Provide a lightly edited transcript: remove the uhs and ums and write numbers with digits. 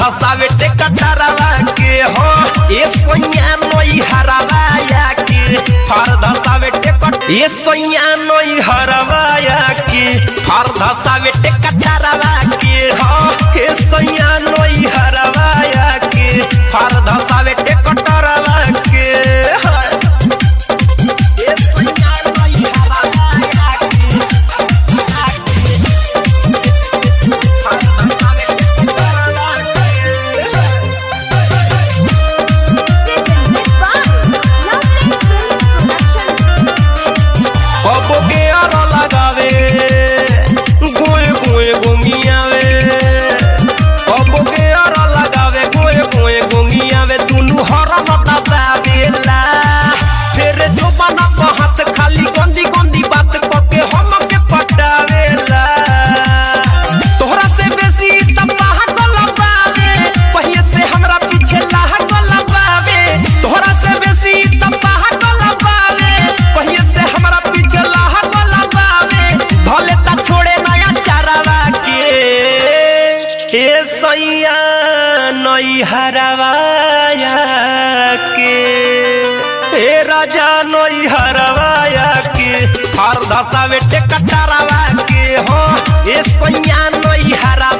धसावे टेकटरवा के हो ए सोया नई हरवाया के हर धसावे टेकट ए सोया नई हरवाया के हर धसावे टेकटरवा के हो ए सोया नई हरवाया के हर धसावे टेकटरवा के नई हरवाया के ए राजा नई हरवाया के हर धसावे टेकटरवा के हो ए सैया नई हरा